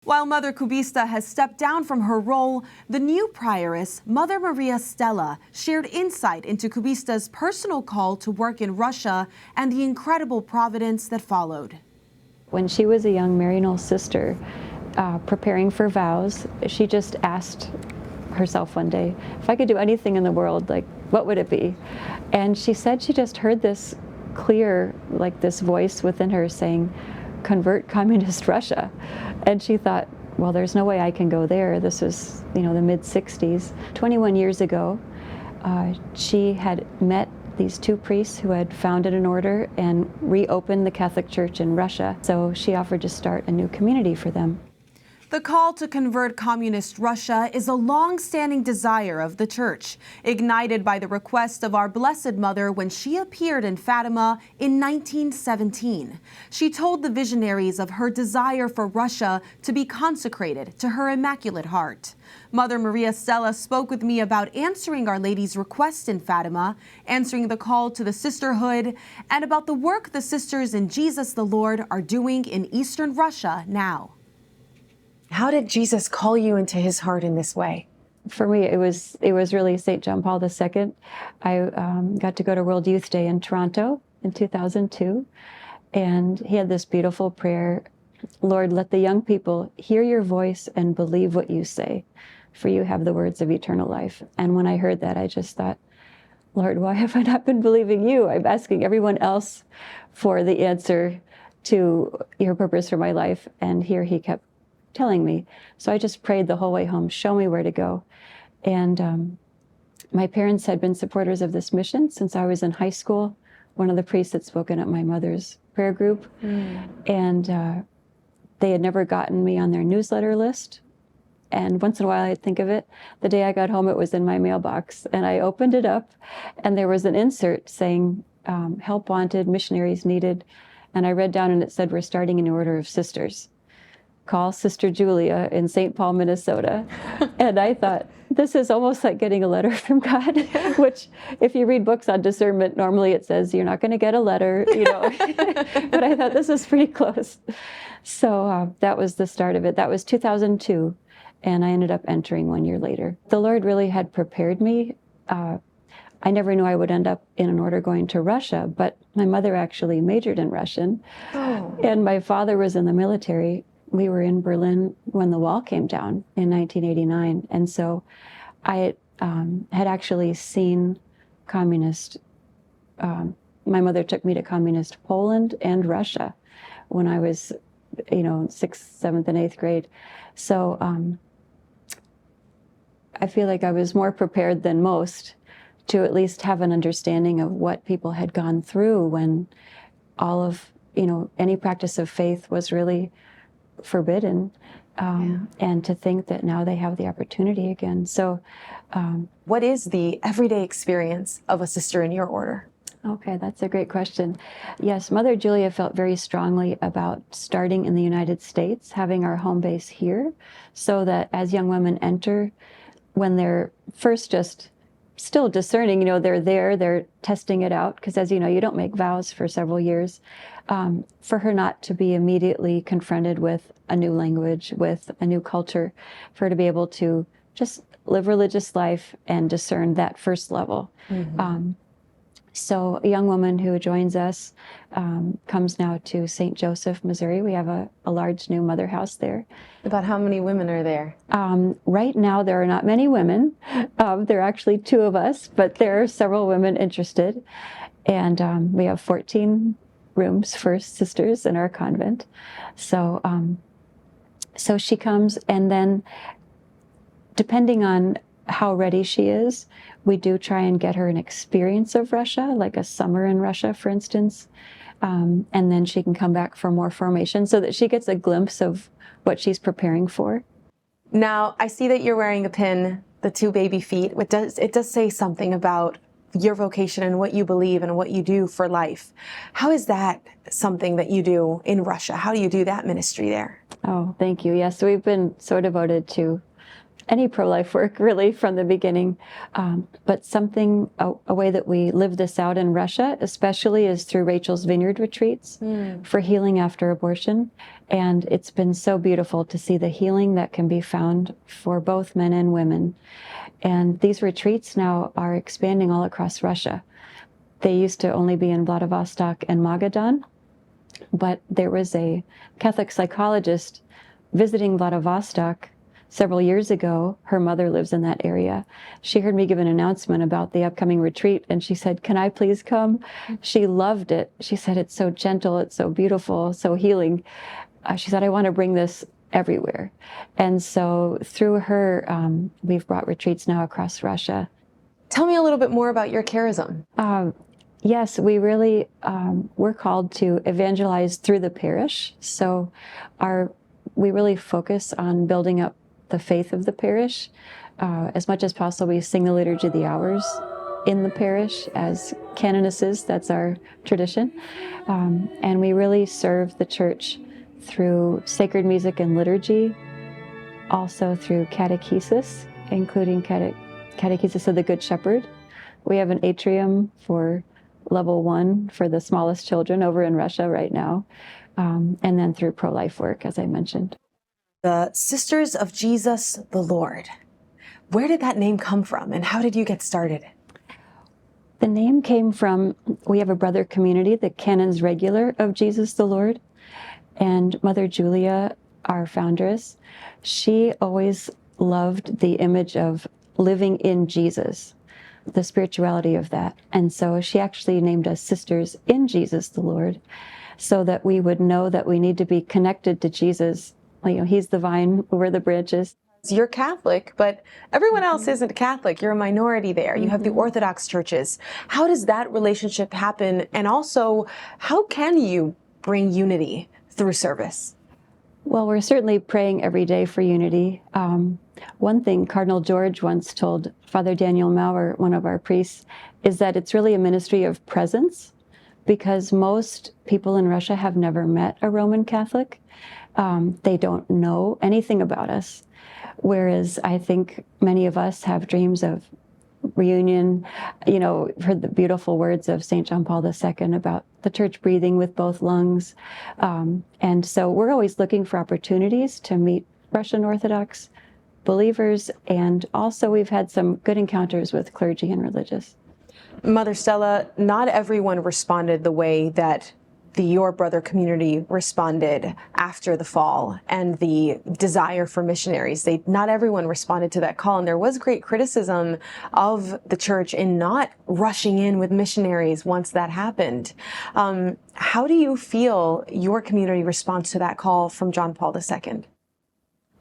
While Mother Cubista has stepped down from her role, the new prioress, Mother Maria Stella, shared insight into Cubista's personal call to work in Russia and the incredible providence that followed. When she was a young Maryknoll sister, preparing for vows, she just asked herself one day, if I could do anything in the world, like, what would it be? And she said she just heard this clear, like this voice within her saying, convert communist Russia. And she thought, well, there's no way I can go there. This was, the mid-60s. 21 years ago, she had met these two priests who had founded an order and reopened the Catholic Church in Russia. So she offered to start a new community for them. The call to convert communist Russia is a long-standing desire of the Church, ignited by the request of our Blessed Mother when she appeared in Fatima in 1917. She told the visionaries of her desire for Russia to be consecrated to her Immaculate Heart. Mother Maria Stella spoke with me about answering Our Lady's request in Fatima, answering the call to the sisterhood, and about the work the Sisters in Jesus the Lord are doing in Eastern Russia now. How did Jesus call you into his heart in this way? For me, it was really St. John Paul II. I got to go to World Youth Day in Toronto in 2002, and he had this beautiful prayer, Lord, let the young people hear your voice and believe what you say, for you have the words of eternal life. And when I heard that, I just thought, Lord, why have I not been believing you? I'm asking everyone else for the answer to your purpose for my life. And here he kept telling me. So I just prayed the whole way home, show me where to go. And my parents had been supporters of this mission since I was in high school. One of the priests had spoken at my mother's prayer group. And they had never gotten me on their newsletter list. And once in a while I'd think of it. The day I got home, it was in my mailbox. And I opened it up, and there was an insert saying, help wanted, missionaries needed. And I read down, and it said, we're starting an order of sisters. Call Sister Julia in St. Paul, Minnesota. And I thought, this is almost like getting a letter from God, which if you read books on discernment, normally it says you're not going to get a letter, But I thought this was pretty close. So that was the start of it. That was 2002, and I ended up entering 1 year later. The Lord really had prepared me. I never knew I would end up in an order going to Russia, but my mother actually majored in Russian, and my father was in the military. We were in Berlin when the wall came down in 1989. And so I had actually seen communist, my mother took me to communist Poland and Russia when I was, 6th, 7th, and 8th grade. So I feel like I was more prepared than most to at least have an understanding of what people had gone through when all of, any practice of faith was really forbidden, and to think that now they have the opportunity again. So what is the everyday experience of a sister in your order? Okay, that's a great question. Yes, Mother Julia felt very strongly about starting in the United States, having our home base here, so that as young women enter, when they're first just still discerning, they're there, they're testing it out, because as you know, you don't make vows for several years. For her not to be immediately confronted with a new language, with a new culture, for her to be able to just live religious life and discern that first level. So a young woman who joins us comes now to St. Joseph, Missouri. We have a large new mother house there. About how many women are there? Right now, there are not many women. There are actually 2 of us, but there are several women interested. And we have 14 rooms for sisters in our convent. So, so she comes, and then depending on how ready she is, we do try and get her an experience of Russia, like a summer in Russia, for instance. And then she can come back for more formation so that she gets a glimpse of what she's preparing for. Now, I see that you're wearing a pin, the 2 baby feet. It does say something about your vocation and what you believe and what you do for life. How is that something that you do in Russia? How do you do that ministry there? Oh, thank you. Yes, we've been so devoted to any pro-life work really from the beginning. But a way that we live this out in Russia, especially, is through Rachel's Vineyard retreats for healing after abortion. And it's been so beautiful to see the healing that can be found for both men and women. And these retreats now are expanding all across Russia. They used to only be in Vladivostok and Magadan, but there was a Catholic psychologist visiting Vladivostok several years ago. Her mother lives in that area. She heard me give an announcement about the upcoming retreat, and she said, "Can I please come?" She loved it. She said, "It's so gentle, it's so beautiful, so healing." She said, "I want to bring this everywhere." And so through her, we've brought retreats now across Russia. Tell me a little bit more about your charism. Yes, we really, we're called to evangelize through the parish. So we really focus on building up the faith of the parish. As much as possible, we sing the Liturgy of the Hours in the parish as canonesses. That's our tradition. And we really serve the church through sacred music and liturgy, also through catechesis, including catechesis of the Good Shepherd. We have an atrium for level 1 for the smallest children over in Russia right now, and then through pro-life work, as I mentioned. The Sisters of Jesus the Lord. Where did that name come from, and how did you get started? The name came from, we have a brother community, the Canons Regular of Jesus the Lord, and Mother Julia, our foundress, she always loved the image of living in Jesus, the spirituality of that. And so she actually named us Sisters in Jesus the Lord, so that we would know that we need to be connected to Jesus. You know, he's the vine, we're the branches. You're Catholic, but everyone else isn't Catholic. You're a minority there. You have the Orthodox churches. How does that relationship happen? And also, how can you bring unity through service? Well, we're certainly praying every day for unity. One thing Cardinal George once told Father Daniel Maurer, one of our priests, is that it's really a ministry of presence, because most people in Russia have never met a Roman Catholic. They don't know anything about us. Whereas I think many of us have dreams of reunion, heard the beautiful words of St. John Paul II about the church breathing with both lungs. And so we're always looking for opportunities to meet Russian Orthodox believers. And also we've had some good encounters with clergy and religious. Mother Stella, not everyone responded the way that the Your Brother community responded after the fall and the desire for missionaries. Not everyone responded to that call, and there was great criticism of the church in not rushing in with missionaries once that happened. How do you feel your community responds to that call from John Paul II?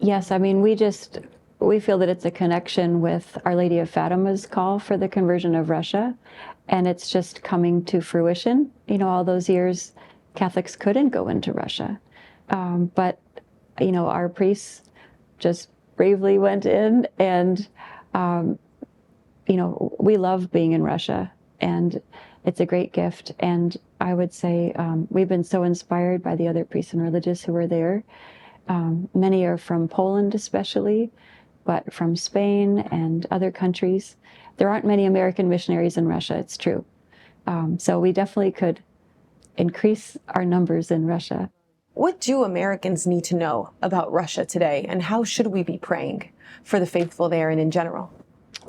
Yes, I mean, we feel that it's a connection with Our Lady of Fatima's call for the conversion of Russia, and it's just coming to fruition. All those years, Catholics couldn't go into Russia, but our priests just bravely went in, and we love being in Russia, and it's a great gift. And I would say we've been so inspired by the other priests and religious who were there. Many are from Poland, especially, but from Spain and other countries. There aren't many American missionaries in Russia, it's true. So we definitely could increase our numbers in Russia. What do Americans need to know about Russia today, and how should we be praying for the faithful there and in general?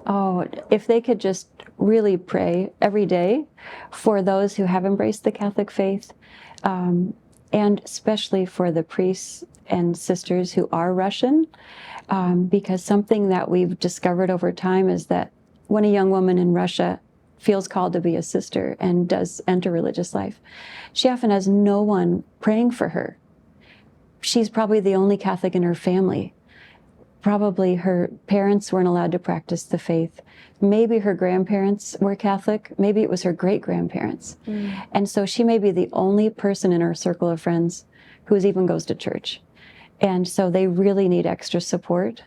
Oh, if they could just really pray every day for those who have embraced the Catholic faith, and especially for the priests and sisters who are Russian, because something that we've discovered over time is that when a young woman in Russia feels called to be a sister and does enter religious life, she often has no one praying for her. She's probably the only Catholic in her family. Probably her parents weren't allowed to practice the faith. Maybe her grandparents were Catholic. Maybe it was her great-grandparents. And so she may be the only person in her circle of friends who even goes to church. And so they really need extra support.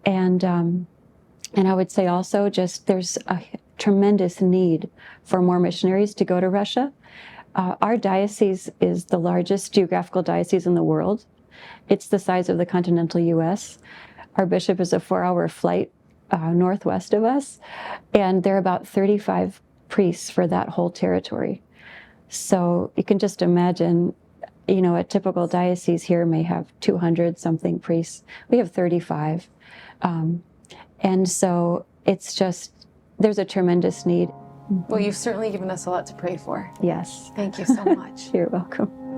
And I would say also just there's a tremendous need for more missionaries to go to Russia. Our diocese is the largest geographical diocese in the world. It's the size of the continental U.S. Our bishop is a 4-hour flight northwest of us, and there are about 35 priests for that whole territory. So you can just imagine, you know, a typical diocese here may have 200 something priests. We have 35. And so it's just, there's a tremendous need. Well, you've certainly given us a lot to pray for. Yes. Thank you so much. You're welcome.